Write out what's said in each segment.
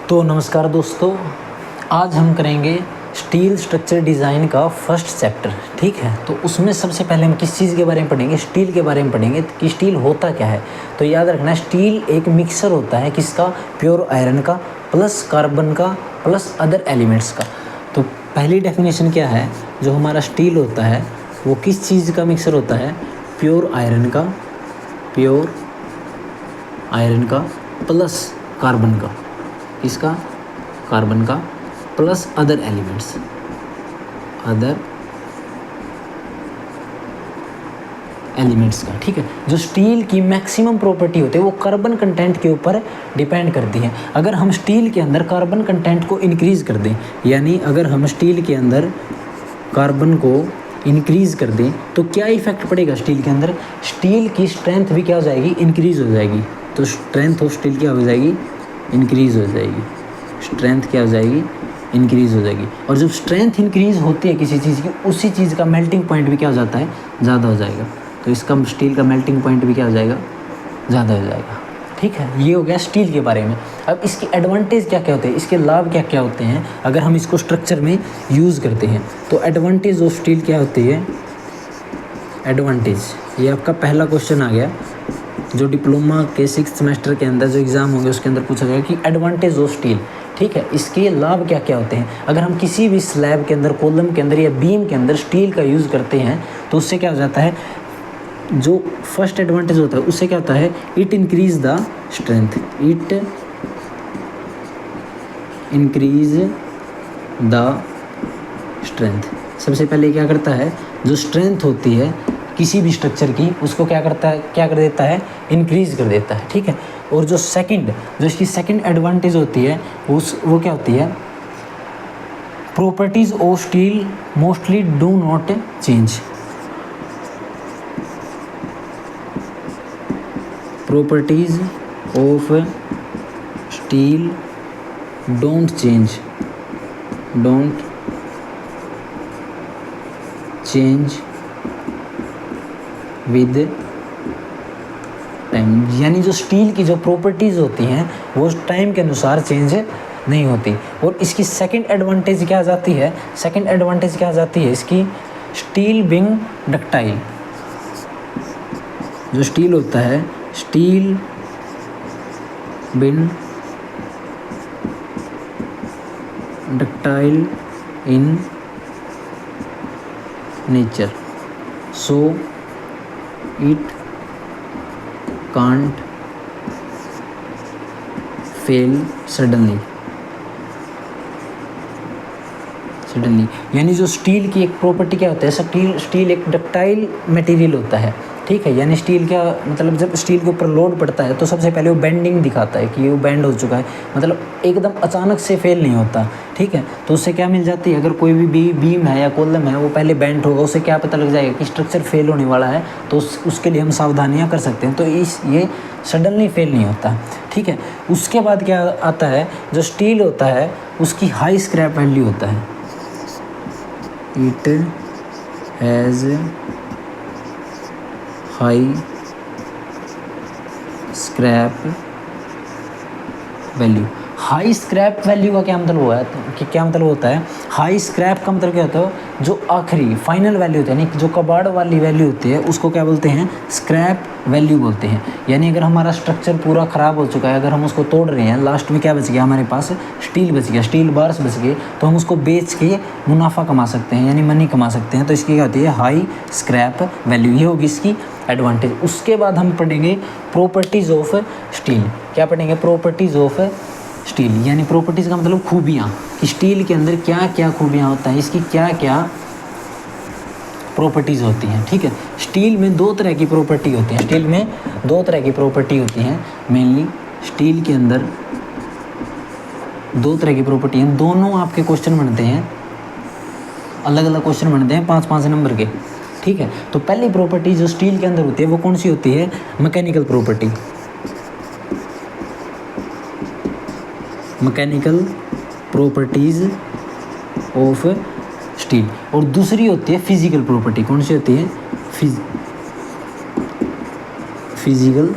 तो नमस्कार दोस्तों, आज हम करेंगे स्टील स्ट्रक्चर डिज़ाइन का फर्स्ट चैप्टर। ठीक है, तो उसमें सबसे पहले हम किस चीज़ के बारे में पढ़ेंगे? स्टील के बारे में पढ़ेंगे कि स्टील होता क्या है। तो याद रखना, स्टील एक मिक्सर होता है किसका? प्योर आयरन का प्लस कार्बन का प्लस अदर एलिमेंट्स का। तो पहली डेफिनेशन क्या है? जो हमारा स्टील होता है वो किस चीज़ का मिक्सर होता है? प्योर आयरन का प्लस कार्बन का, इसका कार्बन का प्लस अदर एलिमेंट्स का। ठीक है, जो स्टील की मैक्सिमम प्रॉपर्टी होती है वो कार्बन कंटेंट के ऊपर डिपेंड करती है। अगर हम स्टील के अंदर कार्बन कंटेंट को इंक्रीज़ कर दें, यानी अगर हम स्टील के अंदर कार्बन को इंक्रीज़ कर दें तो क्या इफेक्ट पड़ेगा स्टील के अंदर? स्टील की स्ट्रेंथ भी क्या हो जाएगी? इंक्रीज़ हो जाएगी। तो स्ट्रेंथ ऑफ स्टील क्या हो जाएगी? इंक्रीज़ हो जाएगी। स्ट्रेंथ क्या हो जाएगी? इंक्रीज़ हो जाएगी। और जब स्ट्रेंथ इंक्रीज़ होती है किसी चीज़ की, उसी चीज़ का मेल्टिंग पॉइंट भी क्या हो जाता है? ज़्यादा हो जाएगा। तो इसका स्टील का मेल्टिंग पॉइंट भी क्या हो जाएगा? ज़्यादा हो जाएगा। ठीक है, ये हो गया स्टील के बारे में। अब इसके एडवांटेज क्या क्या होते हैं, इसके लाभ क्या क्या होते हैं अगर हम इसको स्ट्रक्चर में यूज़ करते हैं? तो एडवांटेज ऑफ स्टील क्या होती है? एडवांटेज, ये आपका पहला क्वेश्चन आ गया जो डिप्लोमा के 6th सेमेस्टर के अंदर जो एग्ज़ाम होंगे उसके अंदर पूछा जाएगा कि एडवांटेज ऑफ स्टील। ठीक है, इसके लाभ क्या क्या होते हैं? अगर हम किसी भी स्लैब के अंदर, कॉलम के अंदर या बीम के अंदर स्टील का यूज़ करते हैं तो उससे क्या हो जाता है? जो फर्स्ट एडवांटेज होता है उससे क्या होता है? It increase the strength. It increase the strength. सबसे पहले क्या करता है? जो स्ट्रेंथ होती है किसी भी स्ट्रक्चर की, उसको क्या करता है? क्या कर देता है? इंक्रीज़ कर देता है। ठीक है, और जो इसकी सेकंड एडवांटेज होती है वो क्या होती है? Properties of steel mostly do not change. Properties of steel don't change with time. यानी जो स्टील की जो प्रॉपर्टीज़ होती हैं वो टाइम के अनुसार चेंज नहीं होती। और इसकी सेकंड एडवांटेज क्या आ जाती है? इसकी स्टील बिंग डक्टाइल। जो स्टील होता है, steel being ductile in nature, so it can't fail suddenly. यानी जो स्टील की एक प्रॉपर्टी क्या होता है? स्टील एक डक्टाइल मटेरियल होता है। ठीक है, यानी स्टील क्या मतलब, जब स्टील के ऊपर लोड पड़ता है तो सबसे पहले वो बेंडिंग दिखाता है कि वो बेंड हो चुका है, मतलब एकदम अचानक से फेल नहीं होता। ठीक है, तो उससे क्या मिल जाती है? अगर कोई भी बीम है या कॉलम है वो पहले बेंड होगा, उससे क्या पता लग जाएगा कि स्ट्रक्चर फेल होने वाला है, तो उसके लिए हम सावधानियाँ कर सकते हैं। तो ये सडनली फेल नहीं होता। ठीक है, उसके बाद क्या आता है? जो स्टील होता है उसकी हाई स्क्रैप वैल्यू होता है। It has high scrap value. High scrap value का क्या मतलब हुआ है कि क्या मतलब होता है? हाई स्क्रैप का मतलब क्या होता है? जो आखिरी फाइनल वैल्यू होती है, यानी जो कबाड़ वाली वैल्यू होती है उसको क्या बोलते हैं? स्क्रैप वैल्यू बोलते हैं। यानी अगर हमारा स्ट्रक्चर पूरा ख़राब हो चुका है, अगर हम उसको तोड़ रहे हैं, लास्ट में क्या बच गया हमारे पास? स्टील बच गया, स्टील बार्स बच गए, तो हम उसको बेच के मुनाफा कमा सकते हैं, यानी मनी कमा सकते हैं। तो इसकी क्या होती है? High scrap value. ये होगी इसकी एडवांटेज। उसके बाद हम पढ़ेंगे प्रॉपर्टीज़ ऑफ स्टील। क्या पढ़ेंगे? प्रॉपर्टीज़ ऑफ स्टील, यानी प्रॉपर्टीज़ का मतलब खूबियाँ, कि स्टील के अंदर क्या क्या खूबियाँ होता है, इसकी क्या क्या प्रॉपर्टीज़ होती हैं। ठीक है, स्टील में दो तरह की प्रॉपर्टी होती हैं। मेनली स्टील के अंदर दो तरह की प्रॉपर्टी हैं। दोनों आपके क्वेश्चन बनते हैं, अलग अलग क्वेश्चन बनते हैं 5-5 नंबर के। ठीक है, तो पहली प्रॉपर्टी जो स्टील के अंदर होती है वो कौन सी होती है? Mechanical property. Mechanical properties of steel. और दूसरी होती है फिजिकल प्रॉपर्टी। कौन सी होती है? फिजिकल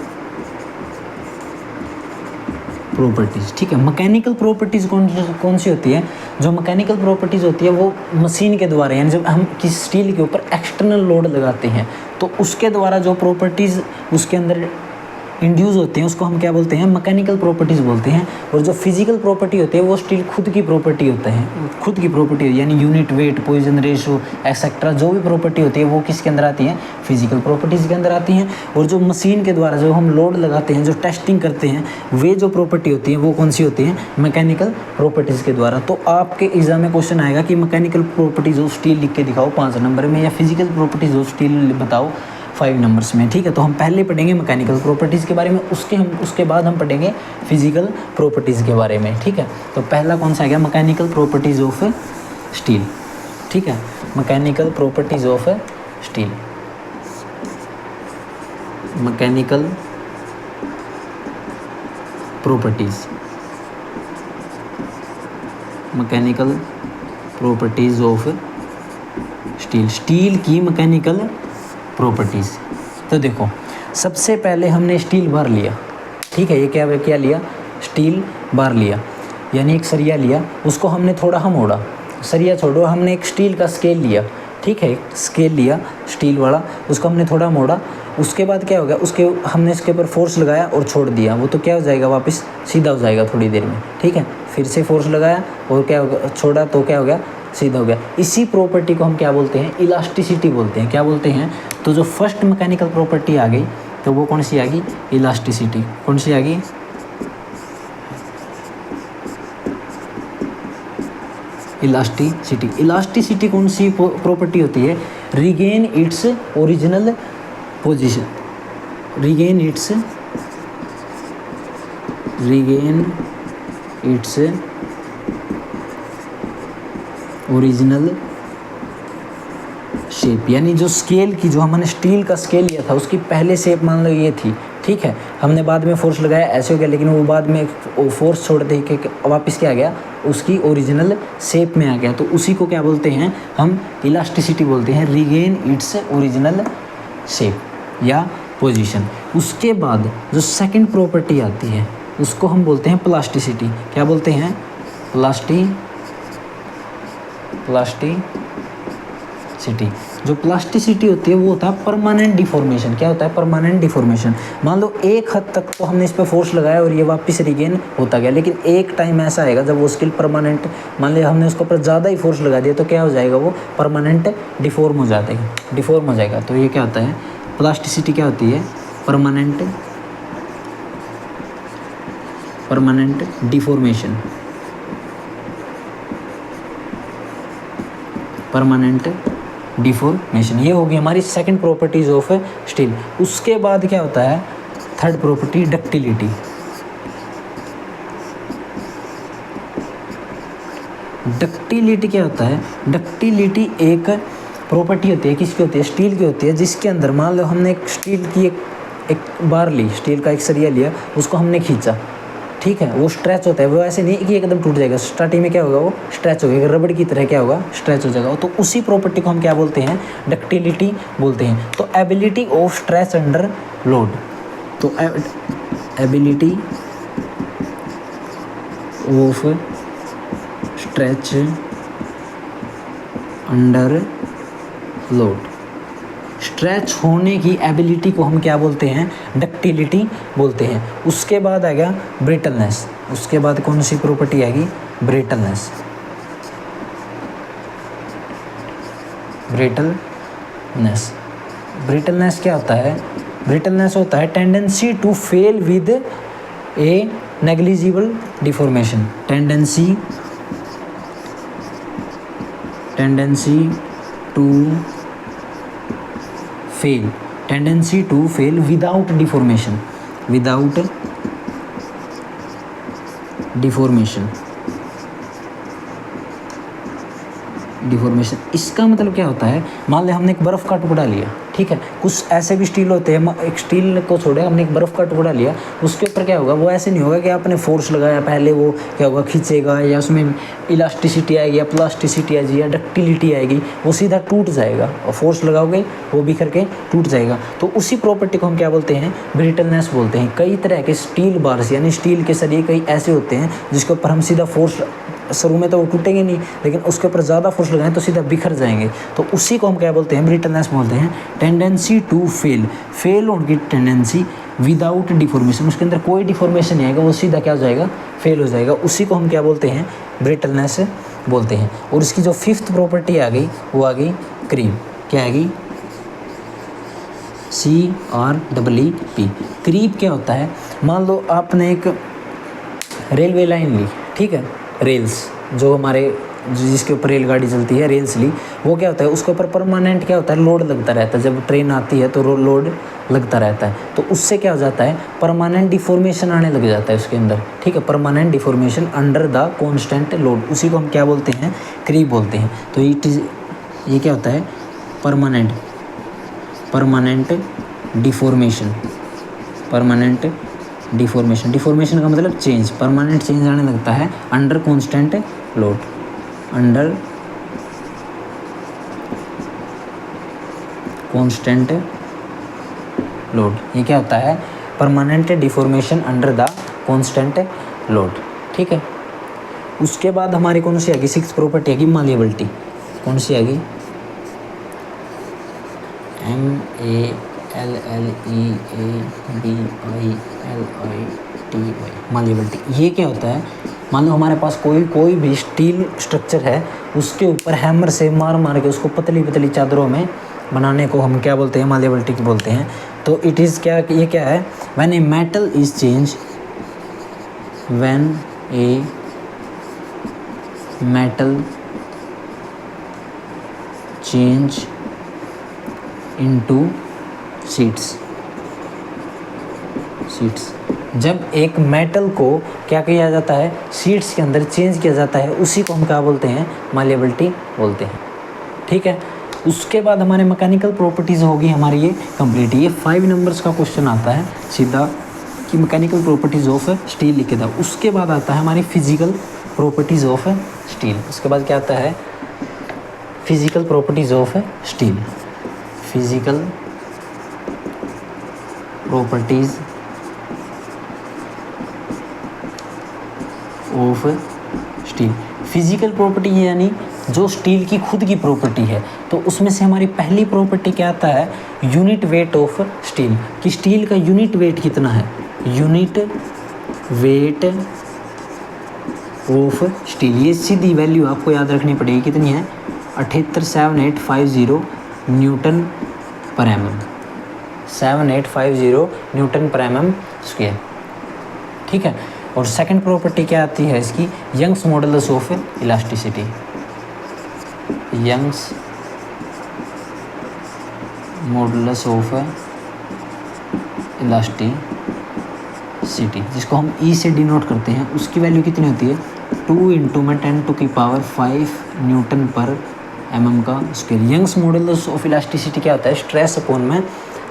प्रॉपर्टीज़, ठीक है। मैकेनिकल प्रॉपर्टीज़ कौन सी होती है? जो मैकेनिकल प्रॉपर्टीज़ होती है वो मशीन के द्वारा, यानी जब हम किसी स्टील के ऊपर एक्सटर्नल लोड लगाते हैं तो उसके द्वारा जो प्रॉपर्टीज़ उसके अंदर इंड्यूस होते हैं उसको हम क्या बोलते हैं? मैकेनिकल प्रॉपर्टीज़ बोलते हैं। और जो फिजिकल प्रॉपर्टी होती है वो स्टील खुद की प्रॉपर्टी होता है, खुद की प्रॉपर्टी यानी unit weight, Poisson ratio etcetera, जो भी प्रॉपर्टी होती है वो किसके अंदर आती है? फिजिकल प्रॉपर्टीज़ के अंदर आती हैं। और जो मशीन के द्वारा जो हम लोड लगाते हैं, जो टेस्टिंग करते हैं, वे जो प्रॉपर्टी होती है वो कौन सी होती है? मैकेनिकल प्रॉपर्टीज़ के द्वारा। तो आपके एग्जाम में क्वेश्चन आएगा कि मैकेनिकल प्रॉपर्टीज़ ऑफ स्टील लिख के दिखाओ 5 नंबर में, या फिजिकल प्रॉपर्टीज़ ऑफ स्टील बताओ 5 नंबर्स में, ठीक है। तो हम पहले पढ़ेंगे मैकेनिकल प्रॉपर्टीज़ के बारे में, उसके बाद हम पढ़ेंगे फिजिकल प्रॉपर्टीज़ के बारे में, ठीक है। तो पहला कौन सा आ गया? मैकेनिकल प्रॉपर्टीज़ ऑफ स्टील, ठीक है। Mechanical properties of steel, mechanical properties, mechanical properties of steel, steel की मैकेनिकल प्रॉपर्टीज़। तो देखो, सबसे पहले हमने स्टील बार लिया, ठीक है। ये क्या लिया? स्टील बार लिया, यानी एक सरिया लिया, उसको हमने थोड़ा मोड़ा, सरिया छोड़ो, हमने एक स्टील का स्केल लिया, ठीक है। एक स्केल लिया स्टील वाला, उसको हमने थोड़ा मोड़ा। उसके बाद क्या हो गया? हमने इसके ऊपर फोर्स लगाया और छोड़ दिया, वो तो क्या हो जाएगा? वापस सीधा हो जाएगा थोड़ी देर में, ठीक है। फिर से फोर्स लगाया और क्या हो गया? छोड़ा तो क्या हो गया? सीधा हो गया। इसी प्रॉपर्टी को हम क्या बोलते हैं? इलास्टिसिटी बोलते हैं। क्या बोलते हैं? तो जो फर्स्ट मैकेनिकल प्रॉपर्टी आ गई तो वो कौन सी आ गई? इलास्टिसिटी। कौन सी आ गई? इलास्टिसिटी। इलास्टिसिटी कौन सी प्रॉपर्टी होती है? Regain its original position, regain its original shape, यानी जो स्केल की, जो हमने स्टील का स्केल लिया था उसकी पहले शेप मान लो ये थी, ठीक है। हमने बाद में फोर्स लगाया, ऐसे हो गया, लेकिन वो बाद में वो फोर्स छोड़ दे के वापस क्या आ गया? उसकी ओरिजिनल शेप में आ गया। तो उसी को क्या बोलते हैं? हम इलास्टिसिटी बोलते हैं, रिगेन इट्स ओरिजिनल शेप या पोजीशन। उसके बाद जो सेकंड प्रॉपर्टी आती है उसको हम बोलते हैं प्लास्टिसिटी। क्या बोलते हैं? प्लास्टिसिटी। जो प्लास्टिसिटी होती है वो होता है परमानेंट डिफॉर्मेशन। क्या होता है? Permanent deformation. मान लो एक हद तक तो हमने इस पर फोर्स लगाया और ये वापस रिगेन होता गया, लेकिन एक टाइम ऐसा आएगा जब वो स्किल परमानेंट, मान लिया हमने उसके ऊपर ज़्यादा ही फोर्स लगा दिया तो क्या हो जाएगा? वो परमानेंट डिफॉर्म हो जाएगा। तो ये क्या होता है? प्लास्टिसिटी क्या होती है? Permanent deformation, permanent deformation. ये होगी हमारी सेकंड प्रॉपर्टीज ऑफ स्टील। उसके बाद क्या होता है? Third property, ductility. डक्टिलिटी क्या होता है? डक्टिलिटी एक प्रॉपर्टी होती है, किसकी होती है? स्टील की होती है, जिसके अंदर मान लो हमने एक स्टील की एक बार ली, स्टील का एक सरिया लिया, उसको हमने खींचा, ठीक है। वो स्ट्रेच होता है, वो ऐसे नहीं कि एकदम टूट जाएगा, स्टार्टिंग में क्या होगा? वो स्ट्रेच होगा, रबड़ की तरह क्या होगा? स्ट्रेच हो जाएगा। तो उसी प्रॉपर्टी को हम क्या बोलते हैं? डक्टिलिटी बोलते हैं। तो ability of stretch under load, तो ability of stretch under load, stretch होने की एबिलिटी को हम क्या बोलते हैं? डक्टिलिटी बोलते हैं। उसके बाद आ गया ब्रिटलनेस। उसके बाद कौन सी प्रॉपर्टी आएगी? ब्रिटलनेस। ब्रिटलनेस क्या होता है? ब्रिटलनेस होता है tendency to fail with a negligible deformation. Tendency to fail without deformation, deformation. इसका मतलब क्या होता है, मान लें हमने एक बर्फ़ का टुकड़ा लिया, ठीक है, कुछ ऐसे भी स्टील होते हैं, एक स्टील को छोड़े हमने एक बर्फ़ का टुकड़ा लिया, उसके ऊपर क्या होगा, वो ऐसे नहीं होगा कि आपने फोर्स लगाया पहले वो क्या होगा, खींचेगा या उसमें इलास्टिसिटी आएगी या प्लास्टिसिटी आएगी या डक्टिलिटी आएगी, वो सीधा टूट जाएगा, और फोर्स लगाओगे वो बिखर के टूट जाएगा। तो उसी प्रॉपर्टी को हम क्या बोलते हैं, ब्रिटलनेस बोलते हैं। कई तरह के स्टील बार्स यानी स्टील के सरिये कई ऐसे होते हैं जिसके ऊपर हम सीधा फोर्स, शुरू में तो वो टूटेंगे नहीं, लेकिन उसके ऊपर ज़्यादा फोर्स लगाएं तो सीधा बिखर जाएंगे, तो उसी को हम क्या बोलते हैं, ब्रिटलनेस बोलते हैं। टेंडेंसी टू फेल होने की टेंडेंसी विदाउट डिफॉर्मेशन, उसके अंदर कोई डिफॉर्मेशन नहीं आएगा, वो सीधा क्या हो जाएगा, फेल हो जाएगा, उसी को हम क्या बोलते हैं, ब्रिटलनेस बोलते हैं। और इसकी जो फिफ्थ प्रॉपर्टी आ गई वो आ गई क्रीप। क्या आ गई, CREEP। क्रीप क्या होता है, मान लो आपने एक रेलवे लाइन ली, ठीक है, रेल्स जो हमारे जिसके ऊपर रेलगाड़ी चलती है, रेल्स ली, वो क्या होता है, उसके ऊपर परमानेंट क्या होता है, लोड लगता रहता है। जब ट्रेन आती है तो लोड लगता रहता है, तो उससे क्या हो जाता है, परमानेंट डिफॉर्मेशन आने लग जाता है उसके अंदर, ठीक है, permanent deformation under the constant load, उसी को हम क्या बोलते हैं, क्रीप बोलते हैं। तो ये क्या होता है, परमानेंट डिफॉर्मेशन, डिफॉर्मेशन का मतलब चेंज, परमानेंट चेंज आने लगता है under constant load, under constant load. ये क्या होता है, permanent deformation under the constant load, ठीक है। उसके बाद हमारी कौन सी आएगी, सिक्स प्रॉपर्टी आएगी मालिएबिलिटी। कौन सी आएगी, MALLEABILITY, मालिएबिलिटी। ये क्या होता है, मान लो हमारे पास कोई भी स्टील स्ट्रक्चर है, उसके ऊपर हैमर से मार के उसको पतली पतली चादरों में बनाने को हम क्या बोलते हैं, मालिएबिलिटी की बोलते हैं। तो इट इज़ क्या, ये क्या है, when a metal is change, when a metal change into sheets. जब एक मेटल को क्या किया जाता है, शीट्स के अंदर चेंज किया जाता है, उसी को हम क्या बोलते हैं, मालिएबिलिटी बोलते हैं, ठीक है। उसके बाद हमारे मैकेनिकल प्रॉपर्टीज़ होगी हमारी ये कंप्लीट। ये 5 नंबर्स का क्वेश्चन आता है सीधा कि मैकेनिकल प्रॉपर्टीज़ ऑफ स्टील लिखे था। उसके बाद आता है हमारी फिजिकल प्रॉपर्टीज़ ऑफ स्टील। उसके बाद क्या आता है, physical properties of steel, physical properties of steel. Physical property यानी जो स्टील की खुद की प्रॉपर्टी है, तो उसमें से हमारी पहली प्रॉपर्टी क्या आता है, यूनिट वेट ऑफ स्टील, कि स्टील का यूनिट वेट कितना है, यूनिट वेट ऑफ स्टील। ये सीधी वैल्यू आपको याद रखनी पड़ेगी, कितनी है, 787850 न्यूटन पर mm, 7850 न्यूटन पर mm स्क्वायर, ठीक है। और सेकंड प्रॉपर्टी क्या आती है इसकी, Young's modulus of elasticity, Young's modulus of elasticity, जिसको हम ई से डिनोट करते हैं, उसकी वैल्यू कितनी होती है, 2 × 10⁵ न्यूटन पर mm का square. Young's modulus of elasticity क्या होता है, स्ट्रेस अपॉन में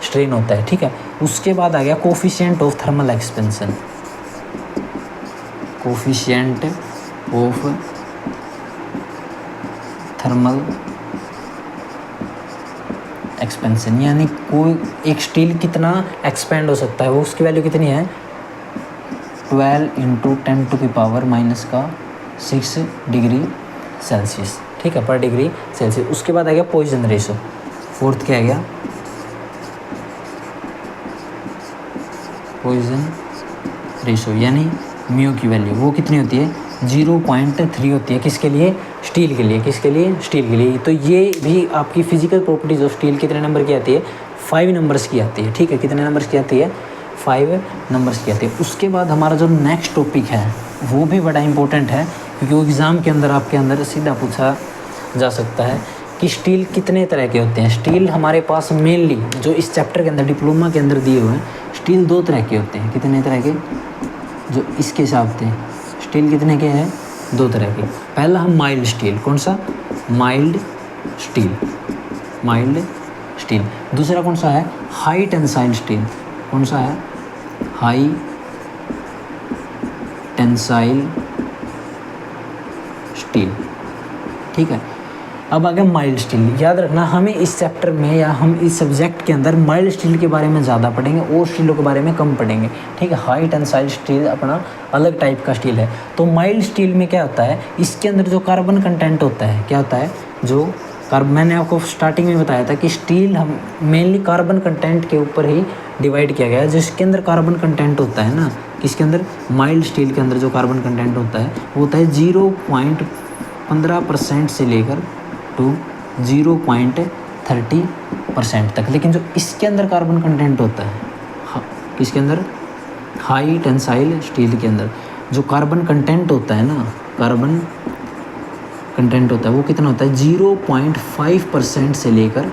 स्ट्रेन होता है, ठीक है। उसके बाद आ गया coefficient of thermal expansion, coefficient of thermal expansion, यानी कोई एक स्टील कितना एक्सपेंड हो सकता है, वो उसकी वैल्यू कितनी है, 12 × 10⁻⁶ डिग्री सेल्सियस, ठीक है, पर डिग्री सेल्सियस। उसके बाद आ गया पॉइजन रेशो, फोर्थ क्या आ गया, पॉइजन रेशो, यानी म्यू की वैल्यू वो कितनी होती है, 0.3 होती है, किसके लिए, स्टील के लिए, किसके लिए, स्टील के लिए। तो ये भी आपकी फिजिकल प्रॉपर्टीज ऑफ स्टील कितने नंबर की आती है, 5 नंबर्स की आती है, ठीक है, कितने नंबर्स की आती है, 5 नंबर्स की आती है। उसके बाद हमारा जो नेक्स्ट टॉपिक है वो भी बड़ा इंपॉर्टेंट है, क्योंकि वो एग्ज़ाम के अंदर आपके अंदर सीधा पूछा जा सकता है कि स्टील कितने तरह के होते हैं। स्टील हमारे पास मेनली जो इस चैप्टर के अंदर डिप्लोमा के अंदर दिए हुए हैं, स्टील 2 तरह के होते हैं। कितने तरह के, जो इसके हिसाब से स्टील कितने के हैं, 2 तरह के। पहला हम माइल्ड स्टील, कौन सा, माइल्ड स्टील, माइल्ड स्टील। दूसरा कौन सा है, हाई टेंसाइल स्टील। कौन सा है, हाई टेंसाइल स्टील, ठीक है। अब आ गया माइल्ड स्टील। याद रखना हमें इस चैप्टर में या हम इस सब्जेक्ट के अंदर माइल्ड स्टील के बारे में ज़्यादा पढ़ेंगे और स्टीलों के बारे में कम पढ़ेंगे, ठीक है। हाई टेंसाइल स्टील अपना अलग टाइप का स्टील है। तो माइल्ड स्टील में क्या होता है, इसके अंदर जो कार्बन कंटेंट होता है, क्या होता है, जो मैंने आपको स्टार्टिंग में बताया था कि स्टील हम मेनली कार्बन कंटेंट के ऊपर ही डिवाइड किया गया है। जिसके अंदर कार्बन कंटेंट होता है ना, इसके अंदर माइल्ड स्टील के अंदर जो कार्बन कंटेंट होता है वो होता है 0.15% से लेकर टू 0.30% तक। लेकिन जो इसके अंदर कार्बन कंटेंट होता है, किसके अंदर, हाई टेंसाइल स्टील के अंदर जो कार्बन कंटेंट होता है ना, कार्बन कंटेंट होता है वो कितना होता है, 0.5% से लेकर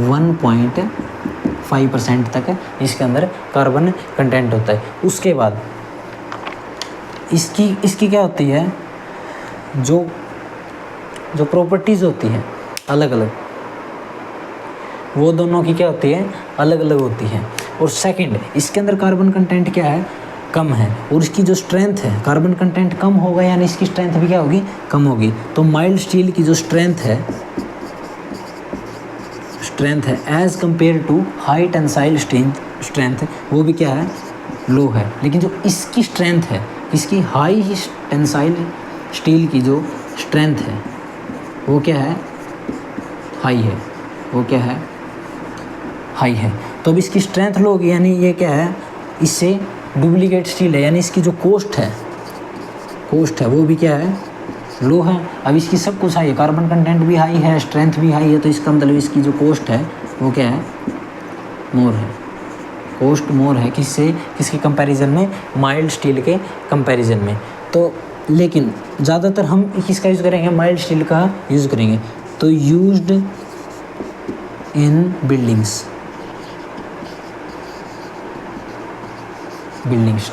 1.5% तक इसके अंदर कार्बन कंटेंट होता है। उसके बाद इसकी क्या होती है, जो प्रॉपर्टीज़ होती हैं अलग अलग, वो दोनों की क्या होती है, अलग अलग होती हैं। और सेकंड, इसके अंदर कार्बन कंटेंट क्या है, कम है, और इसकी जो स्ट्रेंथ है, कार्बन कंटेंट कम होगा यानी इसकी स्ट्रेंथ भी क्या होगी, कम होगी। तो माइल्ड स्टील की जो स्ट्रेंथ है as compare to high tensile strength वो भी क्या है, लो है। लेकिन जो इसकी स्ट्रेंथ है, इसकी हाई टेंसाइल स्टील की जो स्ट्रेंथ है वो क्या है, हाई है, वो क्या है, हाई है। तो अब इसकी स्ट्रेंथ लो होगी यानी ये क्या है, इससे डुप्लीकेट स्टील है, यानी इसकी जो कॉस्ट है वो भी क्या है, लो है। अब इसकी सब कुछ हाई है, कार्बन कंटेंट भी हाई है, स्ट्रेंथ भी हाई है, तो इसका मतलब इसकी जो कॉस्ट है वो क्या है, मोर है, कॉस्ट मोर है। किसके कंपैरिजन में, माइल्ड स्टील के कंपैरिजन में। तो लेकिन ज़्यादातर हम किसका यूज़ करेंगे, माइल्ड स्टील का यूज़ करेंगे। तो यूज्ड इन बिल्डिंग्स,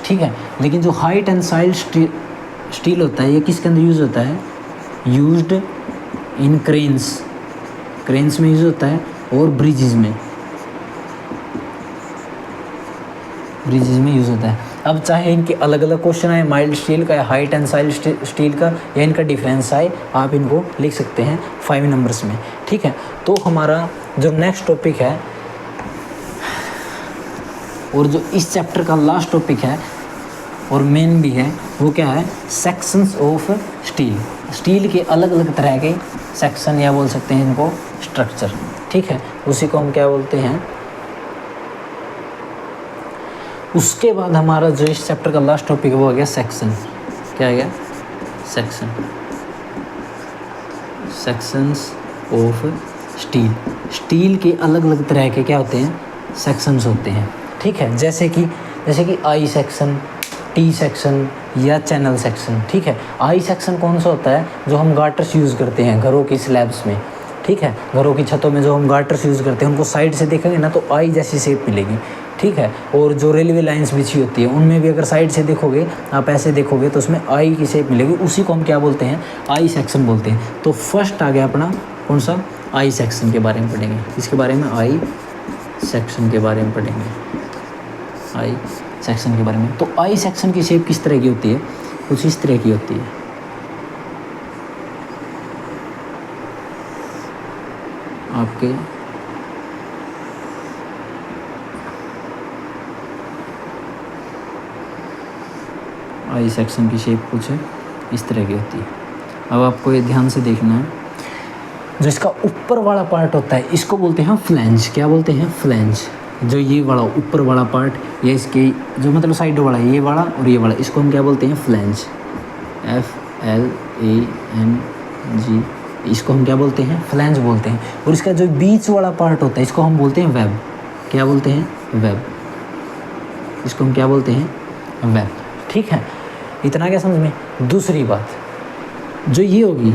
ठीक है। लेकिन जो हाई टेंसाइल स्टील होता है ये किसके अंदर यूज़ होता है, यूज्ड इन क्रेन्स में यूज़ होता है, और ब्रिजेज़ में यूज़ होता है। अब चाहे इनके अलग अलग क्वेश्चन आए, माइल्ड स्टील का या हाई टेंसाइल स्टील का, या इनका डिफरेंस आए, आप इनको लिख सकते हैं 5 नंबर्स में, ठीक है। तो हमारा जो नेक्स्ट टॉपिक है और जो इस चैप्टर का लास्ट टॉपिक है और मेन भी है, वो क्या है, सेक्शंस ऑफ स्टील के अलग अलग तरह के सेक्शन, या बोल सकते हैं इनको स्ट्रक्चर, ठीक है। उसी को हम क्या बोलते हैं। उसके बाद हमारा जो इस चैप्टर का लास्ट टॉपिक है वो आ गया सेक्शन। क्या आ गया, सेक्शंस ऑफ स्टील के अलग अलग तरह के क्या होते हैं, सेक्शंस होते हैं, ठीक है। जैसे कि आई सेक्शन, टी सेक्शन या चैनल सेक्शन, ठीक है। आई सेक्शन कौन सा होता है, जो हम गाटर्स यूज़ करते हैं घरों की स्लैब्स में, ठीक है। घरों की छतों में जो हम गाटर्स यूज़ करते हैं उनको साइड से देखेंगे ना तो आई जैसी शेप मिलेगी, ठीक है। और जो रेलवे लाइंस बिछी होती है उनमें भी अगर साइड से देखोगे, आप ऐसे देखोगे तो उसमें आई की शेप मिलेगी, उसी को हम क्या बोलते हैं, आई सेक्शन बोलते हैं। तो फर्स्ट आ गया अपना कौन सा, आई सेक्शन के बारे में पढ़ेंगे। इसके बारे में आई सेक्शन के बारे में पढ़ेंगे, आई सेक्शन के बारे में। तो आई सेक्शन की शेप किस तरह की होती है, कुछ इस तरह की होती है। आपके आई सेक्शन की शेप कुछ इस तरह की होती है। अब आपको ये ध्यान से देखना है, जो इसका ऊपर वाला पार्ट होता है इसको बोलते हैं फ्लैंज। क्या बोलते हैं, फ्लैंज। जो ये वाला ऊपर वाला पार्ट, या इसके जो मतलब साइड वाला, ये वाला और ये वाला, इसको हम क्या बोलते हैं, फ्लैंज, FLANG, इसको हम क्या बोलते हैं, फ्लैंज बोलते हैं। और इसका जो बीच वाला पार्ट होता है इसको हम बोलते हैं वेब। क्या बोलते हैं, वेब। इसको हम क्या बोलते हैं, वेब, ठीक है। इतना क्या समझ में। दूसरी बात जो ये होगी,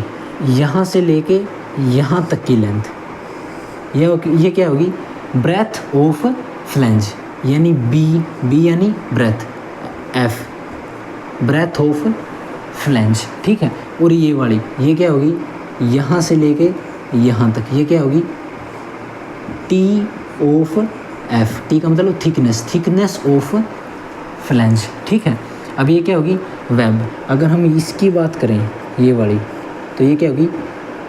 यहाँ से लेके यहाँ तक की लेंथ, ये क्या होगी, ब्रेथ ऑफ फ्लैंज, यानी बी यानी breadth, F breadth of flange, ठीक है। और ये वाली ये क्या होगी, यहाँ से लेके यहाँ तक, ये क्या होगी टी ऑफ एफ। टी का मतलब थिकनेस ऑफ फ्लैंज, ठीक है। अब ये क्या होगी वेब। अगर हम इसकी बात करें ये वाली, तो ये क्या होगी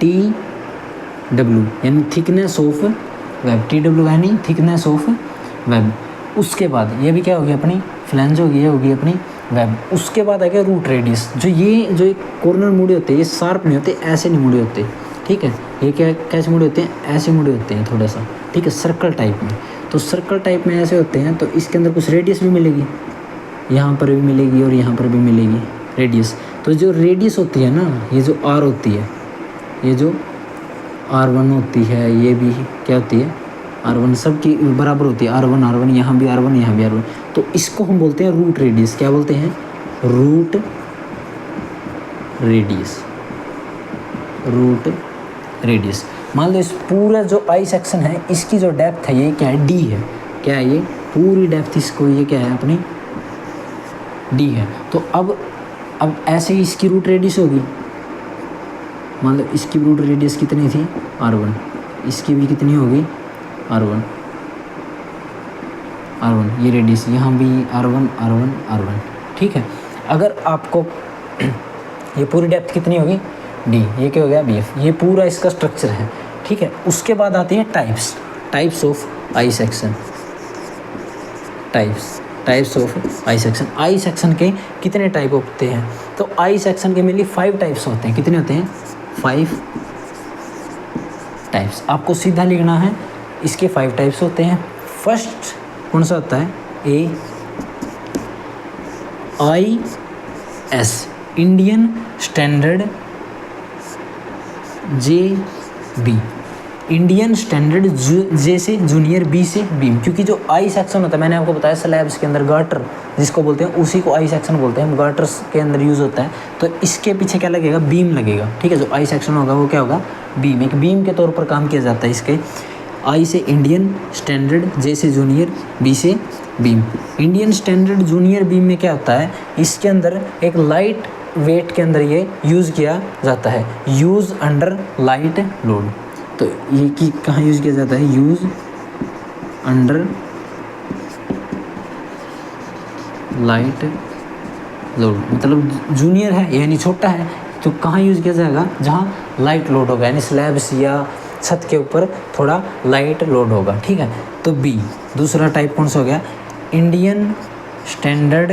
टी डब्ल्यू यानी thickness of web. T W यानी थिकनेस ऑफ वेब। उसके बाद ये भी क्या होगी अपनी फ्लैंज होगी, ये होगी अपनी वेब। उसके बाद आ गया रूट रेडियस। जो एक कॉर्नर मुड़े होते हैं ये शार्प नहीं होते, ऐसे नहीं मुड़े होते, ठीक है। ये क्या कैसे मुड़े होते हैं, ऐसे मुड़े होते हैं थोड़ा सा, ठीक है, सर्कल टाइप में। तो सर्कल टाइप में ऐसे होते हैं, तो इसके अंदर कुछ रेडियस भी मिलेगी, यहाँ पर भी मिलेगी और यहाँ पर भी मिलेगी रेडियस। तो जो रेडियस होती है ना, ये जो आर होती है, ये जो R1 होती है, ये भी क्या होती है R1, सब की बराबर होती है R1 यहाँ भी R1 यहाँ भी R1। तो इसको हम बोलते हैं रूट रेडियस। क्या बोलते हैं रूट रेडियस। मान लो इस पूरा जो आई सेक्शन है इसकी जो डेप्थ है ये क्या है D है। क्या है ये पूरी डेप्थ, इसको ये क्या है अपनी D है। तो अब ऐसे ही इसकी रूट रेडियस होगी। मान लो इसकी रूट रेडियस कितनी थी R1, इसकी भी कितनी होगी R1, ये रेडियस यहाँ भी R1, ठीक है। अगर आपको ये पूरी डेप्थ कितनी होगी D, ये क्या हो गया BF। ये पूरा इसका स्ट्रक्चर है, ठीक है। उसके बाद आती है types of I section. Types of I section. I section के कितने टाइप होते हैं, तो आई सेक्शन के मेनली 5 टाइप्स होते हैं। कितने होते हैं 5 टाइप्स। आपको सीधा लिखना है, इसके 5 टाइप्स होते हैं। फर्स्ट कौन सा होता है AIS Indian standard JB, Indian standard J से जूनियर, बी से बीम। क्योंकि जो आई सेक्शन होता है मैंने आपको बताया स्लैब्स के अंदर गार्टर जिसको बोलते हैं उसी को आई सेक्शन बोलते हैं, गार्टर्स के अंदर यूज़ होता है। तो इसके पीछे क्या लगेगा बीम लगेगा, ठीक है। जो आई सेक्शन होगा वो क्या होगा बीम, एक बीम के तौर पर काम किया जाता है इसके। आई से इंडियन स्टैंडर्ड, जे से जूनियर, बी से beam. Indian standard junior beam में क्या होता है, इसके अंदर एक लाइट वेट के अंदर ये यूज़ किया जाता है, यूज़ अंडर लाइट लोड। तो ये कि कहाँ यूज़ किया जाता है, यूज़ अंडर लाइट लोड। मतलब जूनियर है यानी छोटा है, तो कहाँ यूज़ किया जाएगा, जहाँ लाइट लोड होगा, यानी स्लैब्स या छत के ऊपर थोड़ा लाइट लोड होगा, ठीक है। तो बी दूसरा टाइप कौन सा हो गया, Indian standard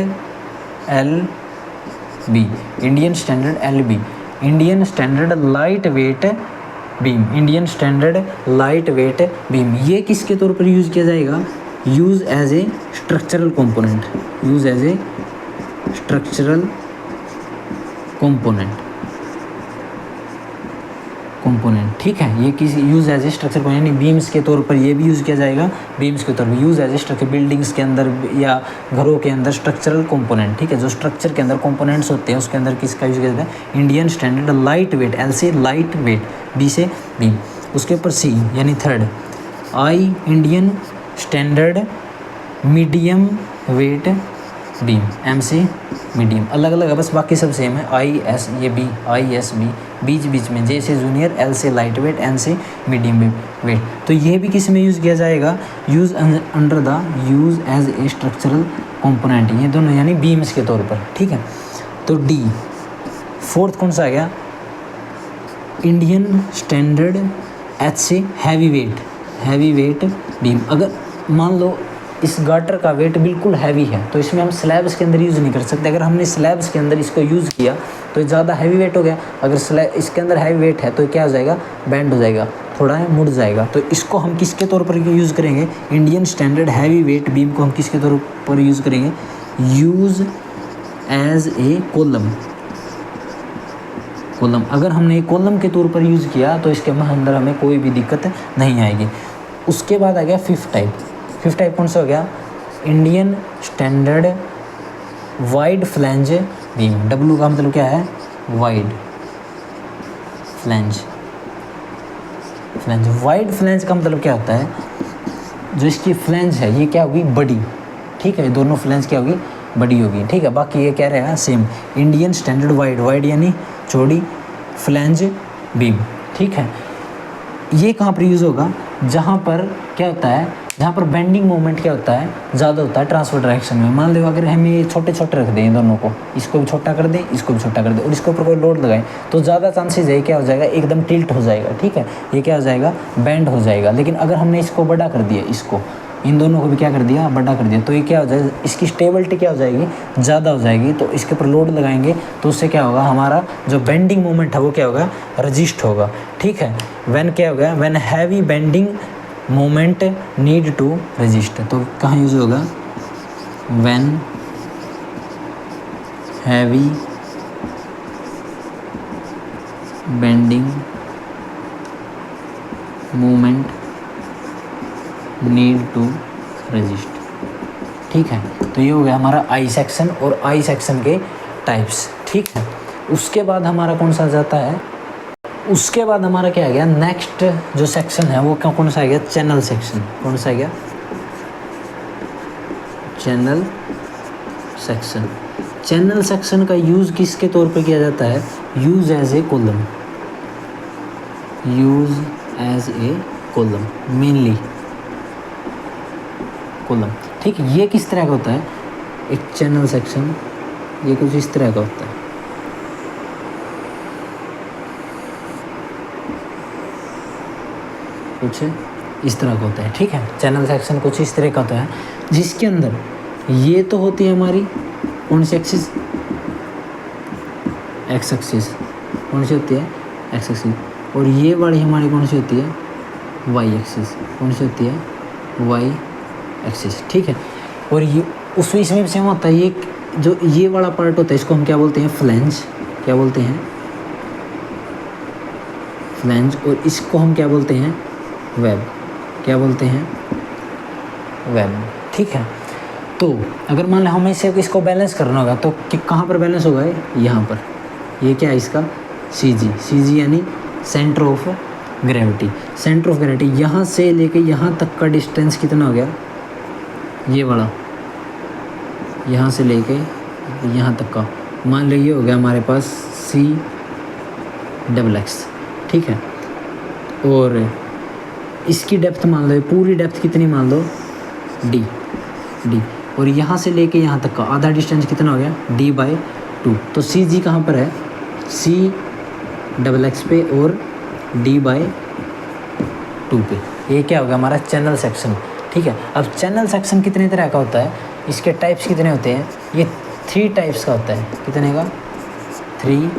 LB, Indian standard LB, Indian standard light weight beam, Indian standard light weight beam. ये किसके तौर पर यूज़ किया जाएगा, use as a structural component, use as a structural component, ठीक है। ये किसी यूज़ एज ए स्ट्रक्चर यानी बीम्स के तौर पर ये भी यूज़ किया जाएगा, बीम्स के तौर पर use as a structure, buildings के अंदर या घरों के अंदर स्ट्रक्चरल कंपोनेंट, ठीक है। जो स्ट्रक्चर के अंदर कंपोनेंट्स होते हैं उसके अंदर किसका यूज़ किया जाता है, Indian standard light weight, L से लाइट वेट, B से बीम। उसके ऊपर C यानी third, I Indian standard medium weight beam, M से मीडियम। अलग अलग है बस, बाकी सब सेम है। IS ये B, IS B, बीच में, J से जूनियर, L से लाइट वेट, N से मीडियम वेट। तो ये भी किस में यूज़ किया जाएगा, use under the use as a structural component, ये दोनों यानी बीम्स के तौर पर, ठीक है। तो D फोर्थ कौन सा आ गया, इंडियन स्टैंडर्ड H से हैवी वेट बीम। अगर मान लो इस गार्टर का वेट बिल्कुल हैवी है तो इसमें हम स्लैब्स के अंदर यूज़ नहीं कर सकते। अगर हमने स्लैब्स के अंदर इसको यूज़ किया तो ज़्यादा हैवी वेट हो गया। अगर स्लैब इसके अंदर हैवी वेट है तो क्या हो जाएगा, बेंड हो जाएगा, थोड़ा मुड़ जाएगा। तो इसको हम किसके तौर पर यूज़ करेंगे, Indian standard heavy weight beam को हम किसके तौर पर यूज़ करेंगे, यूज़ एज ए कॉलम। अगर हमने एक कॉलम के तौर पर यूज़ किया तो इसके अंदर हमें कोई भी दिक्कत नहीं आएगी। उसके बाद आ गया फिफ्थ टाइप कौन सा हो गया, Indian standard wide flange beam. W का मतलब क्या है, वाइड फ्लैंज। वाइड फ्लैंज का मतलब क्या होता है, जो इसकी फ्लैंज है ये क्या होगी, बड़ी, ठीक है। दोनों फ्लैंज क्या होगी, बड़ी होगी, ठीक है। बाकी ये क्या रहेगा सेम, इंडियन स्टैंडर्ड वाइड यानी चौड़ी, फ्लैंज बीम, ठीक है। ये कहाँ पर यूज़ होगा, जहाँ पर क्या होता है, जहाँ पर बेंडिंग मोमेंट क्या होता है, ज़्यादा होता है ट्रांसफर डायरेक्शन में। मान लो अगर हम ये छोटे छोटे रख दें दोनों को, इसको भी छोटा कर दें, इसको भी छोटा कर दें, और इसके ऊपर कोई लोड लगाएं, तो ज़्यादा चांसेस है क्या हो जाएगा, एकदम टिल्ट हो जाएगा, ठीक है, ये क्या हो जाएगा, बेंड हो जाएगा। लेकिन अगर हमने इसको बड़ा कर दिया, इसको, इन दोनों को भी क्या कर दिया, बड़ा कर दिया, तो ये क्या हो जाएगा, इसकी स्टेबिलिटी क्या हो जाएगी, ज़्यादा हो जाएगी। तो इसके ऊपर लोड लगाएंगे तो उससे क्या होगा, हमारा जो बेंडिंग मोमेंट है वो क्या होगा, रजिस्ट होगा, ठीक है। व्हेन क्या होगा, when heavy bending moment need to resist, तो कहाँ यूज होगा, when heavy bending moment need to resist, ठीक है। तो ये हो गया हमारा आई सेक्शन और आई सेक्शन के टाइप्स, ठीक है। उसके बाद हमारा कौन सा आ जाता है, उसके बाद हमारा क्या आ गया, नेक्स्ट जो सेक्शन है वो कौन सा आ गया, चैनल सेक्शन। कौन सा आ गया, चैनल सेक्शन। चैनल सेक्शन का यूज़ किसके तौर पे किया जाता है, use as a column, use as a column, mainly column, ठीक है। ये किस तरह का होता है, एक चैनल सेक्शन, ये कुछ इस तरह का होता है, कुछ इस तरह का होता है, ठीक है। चैनल सेक्शन कुछ इस तरह का होता है, जिसके अंदर ये तो होती है हमारी कौन सी एक्सिस, एक्स एक्सिस, कौन सी होती है, एक्स एक्सिस, और ये वाली हमारी कौन सी होती है, वाई एक्सिस, कौन सी होती है, वाई एक्सिस, ठीक है। और ये उस इसमें सेम होता है, ये जो ये वाला पार्ट होता है इसको हम क्या बोलते हैं, फ्लैंज, क्या बोलते हैं, फ्लैंज, और इसको हम क्या बोलते हैं, वेब, क्या बोलते हैं, वेब, ठीक है। तो अगर मान लो हमें इसको बैलेंस करना होगा तो कि कहाँ पर बैलेंस होगा, यहाँ पर, ये क्या है इसका, सी जी यानी centre of gravity. Centre of gravity यहाँ से लेके यहाँ तक का डिस्टेंस कितना हो गया, ये वाला, यहाँ से लेके यहाँ तक का, मान लो ये हो गया हमारे पास CXX, ठीक है। और इसकी डेप्थ मान लो, पूरी डेप्थ कितनी मान लो, D, और यहाँ से लेके यहाँ तक का आधा डिस्टेंस कितना हो गया, D/2। तो CG कहाँ पर है, CXX पे और D/2 पे। ये क्या होगा हमारा चैनल सेक्शन, ठीक है। अब चैनल सेक्शन कितने तरह का होता है, इसके टाइप्स कितने होते हैं, ये 3 टाइप्स का होता है, कितने का, 3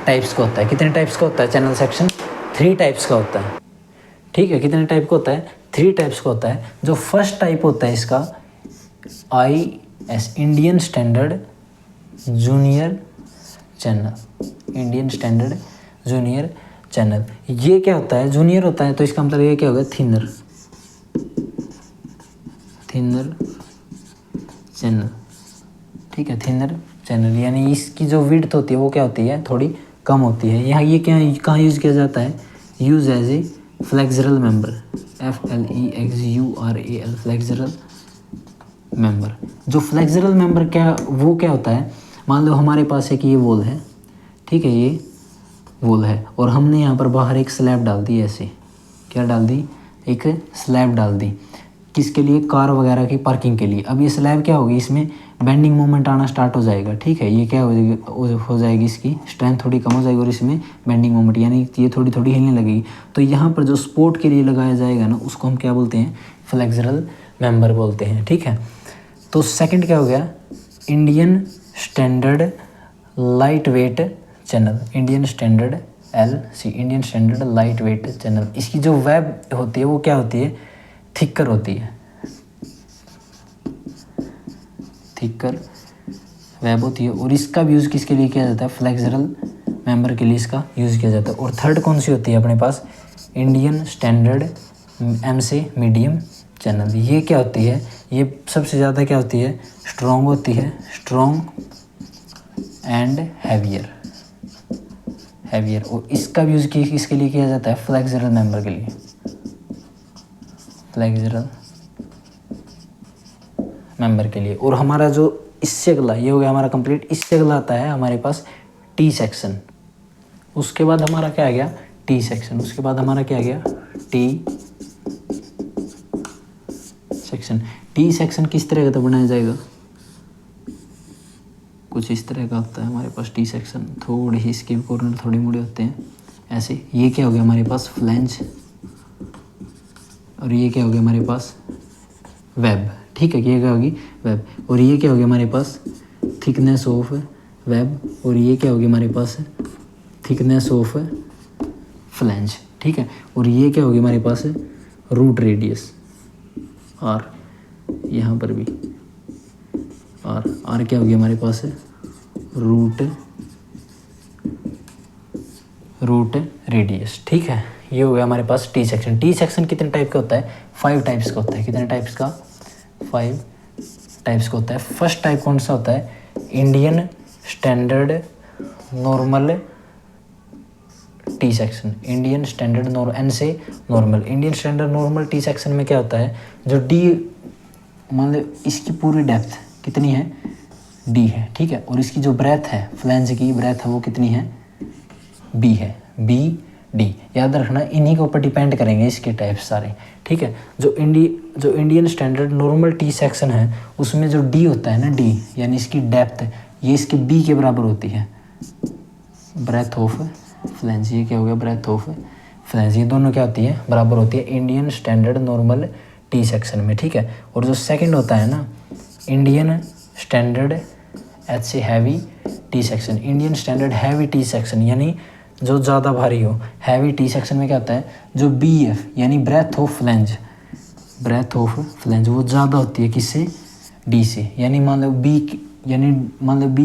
टाइप्स का होता है। कितने टाइप्स का होता है चैनल सेक्शन, 3 टाइप्स का होता है, ठीक है। कितने टाइप का होता है, 3 टाइप्स का होता है। जो फर्स्ट टाइप होता है इसका IS, Indian standard junior channel, Indian standard junior channel. ये क्या होता है, जूनियर होता है, तो इसका मतलब ये क्या होगा, थिनर चैनल, ठीक है, थिनर चैनल, यानी इसकी जो विड्थ होती है वो क्या होती है, थोड़ी कम होती है। यहाँ ये क्या कहाँ यूज़ किया जाता है, use as a flexural member, FLEXURAL, flexural member. जो फ्लेक्सरल मेंबर क्या, वो क्या होता है, मान लो हमारे पास एक ये वॉल है, ठीक है, ये वॉल है, और हमने यहाँ पर बाहर एक स्लैब डाल दी, ऐसे क्या डाल दी, एक स्लैब डाल दी, किसके लिए, कार वगैरह की पार्किंग के लिए। अब ये स्लैब क्या होगी, इसमें बेंडिंग मोमेंट आना स्टार्ट हो जाएगा, ठीक है। ये क्या हो जाएगी, इसकी स्ट्रेंथ थोड़ी कम हो जाएगी, और इसमें बेंडिंग मोमेंट यानी ये थोड़ी थोड़ी हिलने लगेगी। तो यहाँ पर जो सपोर्ट के लिए लगाया जाएगा ना, उसको हम क्या बोलते हैं, फ्लेक्सरल मेंबर बोलते हैं, ठीक है। तो सेकंड क्या हो गया, Indian standard light wait channel, Indian standard LC, Indian standard light wait channel. इसकी जो वेब होती है वो क्या होती है, थिकर होती है, थिकर वेब होती है। और इसका भी यूज़ किसके लिए किया जाता है, फ्लेक्सरल मेंबर के लिए इसका यूज़ किया जाता है। और थर्ड कौन सी होती है अपने पास, इंडियन स्टैंडर्ड M से मीडियम चैनल। ये क्या होती है, ये सबसे ज़्यादा क्या होती है, स्ट्रॉन्ग होती है, स्ट्रॉन्ग एंड हैवियर। और इसका भी यूज़ किसके लिए किया जाता है, फ्लेक्सरल मेंबर के लिए, फ्लेक्सरल मेंबर के लिए। और हमारा जो इससे अगला, ये हो गया हमारा कंप्लीट। इससे अगला आता है हमारे पास T सेक्शन, उसके बाद हमारा क्या आ गया टी सेक्शन, उसके बाद हमारा क्या आ गया टी सेक्शन। टी सेक्शन किस तरह का तो बनाया जाएगा, कुछ इस तरह का होता है हमारे पास टी सेक्शन, थोड़ी ही इसके कॉर्नर थोड़ी मुड़े होते हैं ऐसे। ये क्या हो गया हमारे पास फ्लैंज, और ये क्या हो गया हमारे पास वेब, ठीक है, ये क्या होगी वेब। और ये क्या हो गया हमारे पास थिकनेस ऑफ वेब, और ये क्या हो गया हमारे पास थिकनेस ऑफ फ्लैंज, ठीक है। और ये क्या हो गया हमारे पास रूट रेडियस आर, यहाँ पर भी आर क्या हो गया हमारे पास रूट रेडियस, ठीक है। ये हो गया हमारे पास टी सेक्शन। टी सेक्शन कितने टाइप का होता है 5 टाइप्स का होता है। कितने टाइप्स का 5 टाइप्स का होता है। फर्स्ट टाइप कौन सा होता है Indian standard normal T section. Indian standard N से normal. Indian standard normal T section में क्या होता है जो डी मान लो इसकी पूरी डेप्थ कितनी है डी है, ठीक है, और इसकी जो ब्रेथ है फ्लैंज की ब्रेथ है वो कितनी है बी है, बी डी। याद रखना इन्हीं के ऊपर डिपेंड करेंगे इसके टाइप्स सारे, ठीक है। जो Indian standard normal T section है उसमें जो डी होता है ना डी यानी इसकी डेप्थ ये इसके बी के बराबर होती है ब्रेथ ऑफ फ्लैंज। ये क्या हो गया ब्रेथ ऑफ फ्लैंज, ये दोनों क्या होती है बराबर होती है Indian standard normal T section में, ठीक है। और जो सेकंड होता है ना इंडियन स्टैंडर्ड एच से heavy T section. Indian standard heavy T section यानी जो ज़्यादा भारी हो। हैवी टी सेक्शन में क्या होता है जो बी एफ यानी ब्रेथ ऑफ फ्लैंज वो ज़्यादा होती है किससे डी से। यानी मान लो बी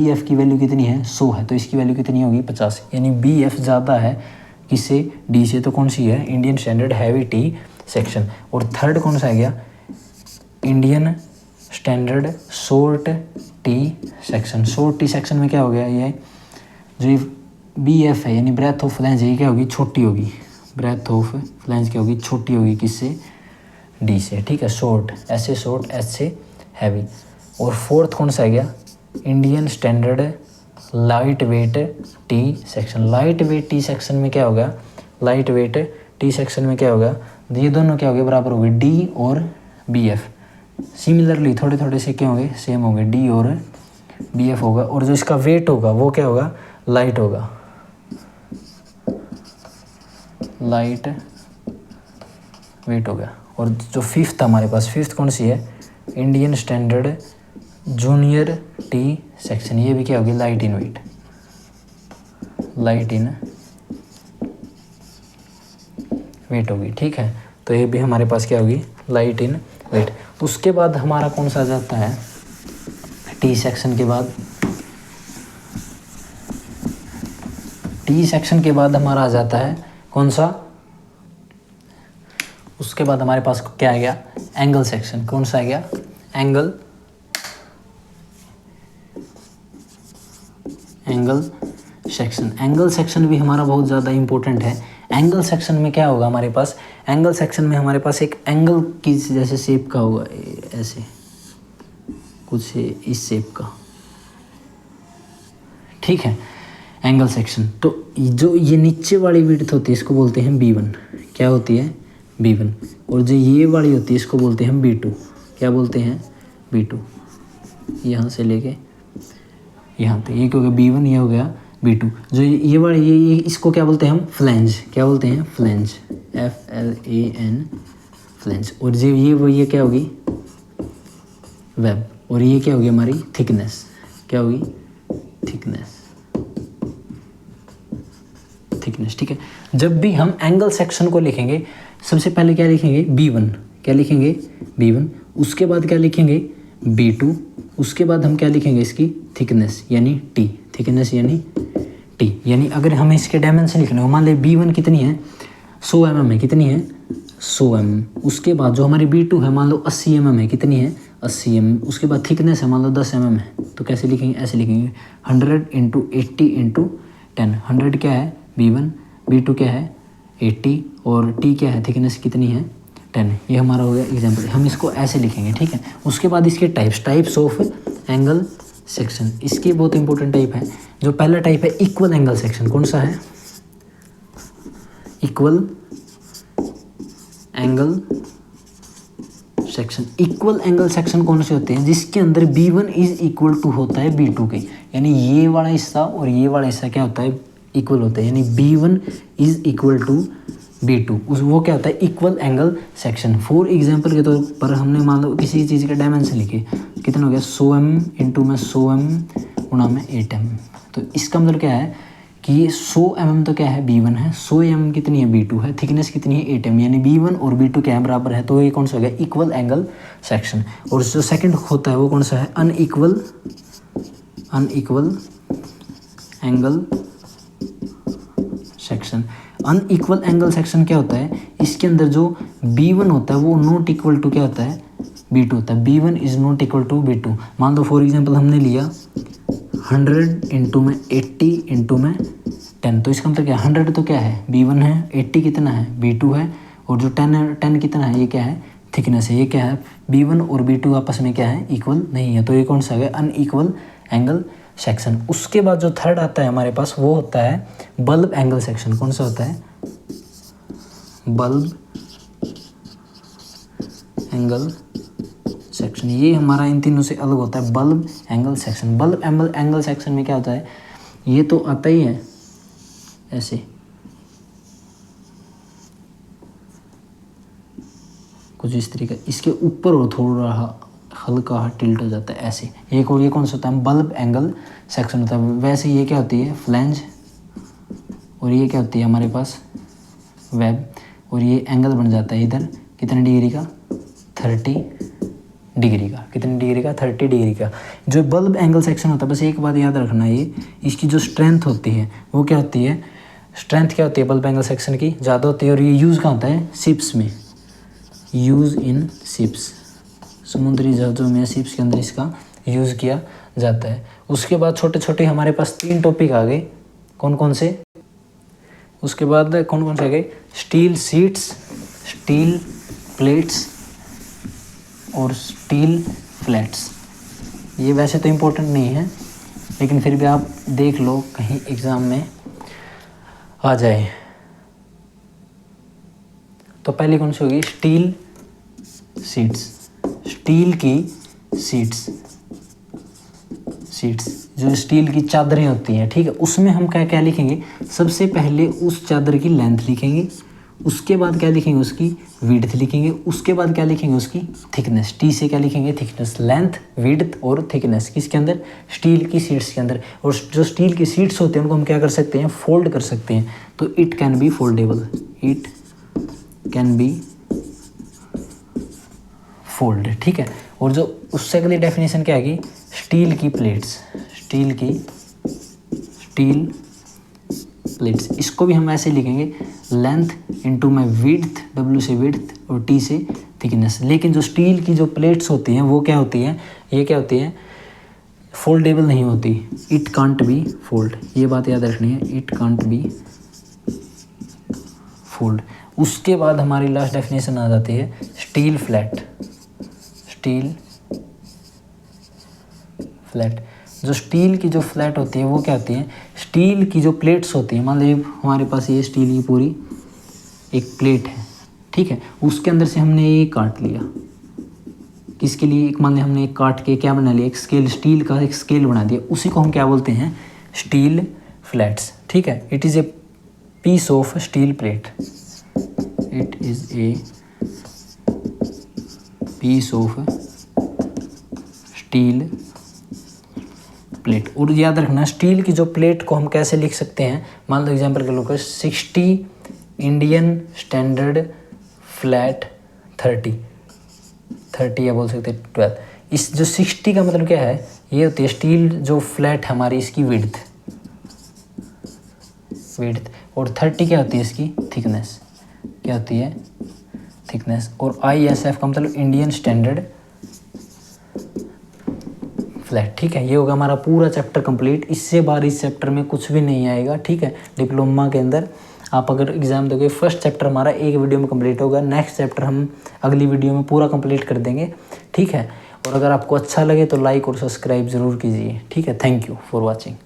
एफ की वैल्यू कितनी है 100 है तो इसकी वैल्यू कितनी होगी 50, यानी बी एफ ज़्यादा है किससे डी से। तो कौन सी है Indian standard heavy T section. और थर्ड कौन सा आ गया Indian standard short T section. Short T section में क्या हो गया ये जो बी एफ है यानी ब्रेथ ऑफ फ्लैंज ये क्या होगी छोटी होगी। ब्रेथ ऑफ फ्लैंज क्या होगी छोटी होगी किससे डी से, ठीक है। शॉर्ट एस से शॉर्ट एच से हैवी। और फोर्थ कौन सा आ गया Indian standard light wait T section. Light weight T section में क्या होगा लाइट वेट टी सेक्शन में क्या होगा ये दोनों क्या हो गए बराबर हो गए डी और बी एफ। सिमिलरली थोड़े थोड़े से क्या होंगे सेम होंगे डी और बी एफ होगा। और जो इसका वेट होगा वो क्या होगा लाइट होगा, लाइट वेट होगा। और जो फिफ्थ हमारे पास फिफ्थ कौन सी है Indian standard junior T section. ये भी क्या होगी light in weight, light in weight होगी, ठीक है। तो ये भी हमारे पास क्या होगी लाइट इन वेट। उसके बाद हमारा कौन सा आ जाता है टी सेक्शन के बाद टी सेक्शन के बाद हमारा आ जाता है कौन सा उसके बाद हमारे पास क्या आ गया एंगल सेक्शन। कौन सा आ गया एंगल सेक्शन। एंगल सेक्शन भी हमारा बहुत ज़्यादा इंपॉर्टेंट है। एंगल सेक्शन में क्या होगा हमारे पास एंगल सेक्शन में हमारे पास एक एंगल की जैसे शेप का होगा ऐसे कुछ इस शेप का, ठीक है एंगल सेक्शन। तो जो ये नीचे वाली विड्थ होती है इसको बोलते हैं B1। क्या होती है B1। और जो ये वाली होती है इसको बोलते हैं B2। क्या बोलते हैं B2। यहाँ से लेके यहाँ तक ये क्या हो गया B1 ये हो गया B2। जो ये वाली ये इसको क्या बोलते हैं हम फ्लैंज। क्या बोलते हैं फ्लैंज FLAN फ्लैंज। और जो ये क्या होगी वेब। और ये क्या होगी हमारी थिकनेस। क्या होगी थिकनेस, ठीक है। जब भी हम एंगल सेक्शन को लिखेंगे सबसे पहले क्या लिखेंगे B1। क्या लिखेंगे B1। उसके बाद क्या लिखेंगे B2। उसके बाद हम क्या लिखेंगे इसकी थिकनेस यानी T। थिकनेस यानी T। यानी अगर हमें इसके डायमेंशन लिखने हो मान ले B1 कितनी है 100 mm है। कितनी है 100 mm। उसके बाद जो हमारी B2 है मान लो 80 mm है। कितनी है 80 mm। उसके बाद थिकनेस है मान लो 10 mm है। तो कैसे लिखेंगे ऐसे लिखेंगे 100 × 80 × 10। 100 क्या है B1, B2 क्या है 80 और T क्या है थिकनेस कितनी है 10। ये हमारा हो गया एग्जाम्पल। हम इसको ऐसे लिखेंगे, ठीक है। उसके बाद इसके टाइप्स ऑफ एंगल सेक्शन। इसकी बहुत इंपॉर्टेंट टाइप है। जो पहला टाइप है इक्वल एंगल सेक्शन। कौन सा है equal angle section. Equal angle section कौन से होते हैं? जिसके अंदर B1 इज इक्वल टू होता है B2 के, यानी ये वाला हिस्सा और ये वाला हिस्सा क्या होता है? इक्वल होता है, यानी B1 is equal to B2, उस वो क्या होता है? Equal angle section. For example के तौर पर हमने मान लो किसी चीज़ के डायमेंशन लिखे, कितना हो गया? 100 mm इंटू में 100 mm गुणा में 8 mm। तो इसका मतलब क्या है कि ये 100 mm तो क्या है? B1 है, 100 mm कितनी है? B2 है, थिकनेस कितनी है? 8 mm, यानी B1 और B2 क्या है? बराबर है। तो ये कौन सा हो गया? Equal angle section. और जो सेकंड होता है वो कौन सा है? Unequal angle section. Unequal angle section क्या होता है? इसके अंदर जो B1 होता है वो नॉट इक्वल टू क्या होता है? B2 होता है। B1 is not equal to B2। मान लो फॉर एग्जांपल हमने लिया 100 इंटू में 80 इंटू में 10, तो इसका मतलब क्या है? 100 तो क्या है? B1 है, 80 कितना है? B2 है, और जो 10 है, 10 कितना है? ये क्या है? थिकनेस है। ये क्या है? B1 और B2 आपस में क्या है? इक्वल नहीं है। तो ये कौन सा है? Unequal angle section. उसके बाद जो थर्ड आता है हमारे पास वो होता है बल्ब एंगल सेक्शन। कौन सा होता है? Bulb angle section. ये हमारा इन तीनों से अलग होता है, bulb angle section. Bulb angle section में क्या होता है? ये तो आता ही है ऐसे, कुछ इस तरीके, इसके ऊपर और थोड़ा हल्का टिल्ट हो जाता है ऐसे। ये कौन सा होता है? बल्ब एंगल सेक्शन होता है। वैसे ये क्या होती है? फ्लैंज, और ये क्या होती है हमारे पास? वेब, और ये एंगल बन जाता है इधर कितने डिग्री का? 30 डिग्री का। कितने डिग्री का? 30 डिग्री का। जो बल्ब एंगल सेक्शन होता है, बस एक बात याद रखना, ये इसकी जो स्ट्रेंथ होती है वो क्या होती है? स्ट्रेंथ क्या होती है बल्ब एंगल सेक्शन की? ज़्यादा होती है। और ये यूज़ कहाँ होता है? शिप्स में, यूज़ इन शिप्स, समुद्री जहाज़ों में, शिप्स के अंदर इसका यूज़ किया जाता है। उसके बाद छोटे छोटे हमारे पास 3 टॉपिक आ गए। कौन कौन से? उसके बाद कौन से आ गए? स्टील शीट्स, स्टील प्लेट्स और स्टील फ्लैट्स। ये वैसे तो इम्पोर्टेंट नहीं है, लेकिन फिर भी आप देख लो कहीं एग्ज़ाम में आ जाए। तो पहली कौन सी होगी? Steel sheets. स्टील की शीट्स जो स्टील की चादरें होती हैं, ठीक है, उसमें हम क्या क्या लिखेंगे? सबसे पहले उस चादर की लेंथ लिखेंगे, उसके बाद क्या लिखेंगे? उसकी विड्थ लिखेंगे, उसके बाद क्या लिखेंगे? उसकी थिकनेस। टी से क्या लिखेंगे? थिकनेस, लेंथ, विड्थ और थिकनेस। किसके अंदर? स्टील की शीट्स के अंदर। और जो स्टील की शीट्स होते हैं उनको हम क्या कर सकते हैं? फोल्ड कर सकते हैं। तो it can be foldable, it can be fold, ठीक है। और जो उससे अगली डेफिनेशन क्या आएगी? स्टील की प्लेट्स, स्टील प्लेट्स। इसको भी हम ऐसे लिखेंगे, लेंथ इंटू में विड्थ, डब्ल्यू से विड्थ और टी से थिकनेस। लेकिन जो स्टील की जो प्लेट्स होती हैं वो क्या होती हैं? ये क्या होती हैं? फोल्डेबल नहीं होती। इट कांट बी फोल्ड, ये बात याद रखनी है, इट कांट बी फोल्ड। उसके बाद हमारी लास्ट डेफिनेशन आ जाती है स्टील फ्लैट। स्टील फ्लैट, जो स्टील की जो फ्लैट होती है वो क्या होती है? स्टील की जो प्लेट्स होती हैं, मान लीजिए हमारे पास ये स्टील की पूरी एक प्लेट है, ठीक है, उसके अंदर से हमने ये काट लिया। किसके लिए? एक मान लिया हमने एक काट के क्या बना लिया? एक स्केल, स्टील का एक स्केल बना दिया। उसी को हम क्या बोलते हैं? स्टील फ्लैट्स, ठीक है। It is a piece of steel plate, it is a piece of steel plate. और याद रखना स्टील की जो प्लेट को हम कैसे लिख सकते हैं? मान लो एग्जांपल के लोग 60 इंडियन स्टैंडर्ड फ्लैट 30 या बोल सकते हैं 12। इस जो 60 का मतलब क्या है? ये होती है स्टील जो फ्लैट हमारी, इसकी विड्थ, और 30 क्या होती है? इसकी थिकनेस। क्या होती है? थिकनेस। और ISF का मतलब इंडियन स्टैंडर्ड फ्लैट, ठीक है। ये होगा हमारा पूरा चैप्टर कंप्लीट। इससे बाहर इस चैप्टर में कुछ भी नहीं आएगा, ठीक है। डिप्लोमा के अंदर आप अगर एग्ज़ाम दोगे, फर्स्ट चैप्टर हमारा एक वीडियो में कंप्लीट होगा, नेक्स्ट चैप्टर हम अगली वीडियो में पूरा कंप्लीट कर देंगे, ठीक है। और अगर आपको अच्छा लगे तो लाइक और सब्सक्राइब ज़रूर कीजिए, ठीक है। Thank you for watching.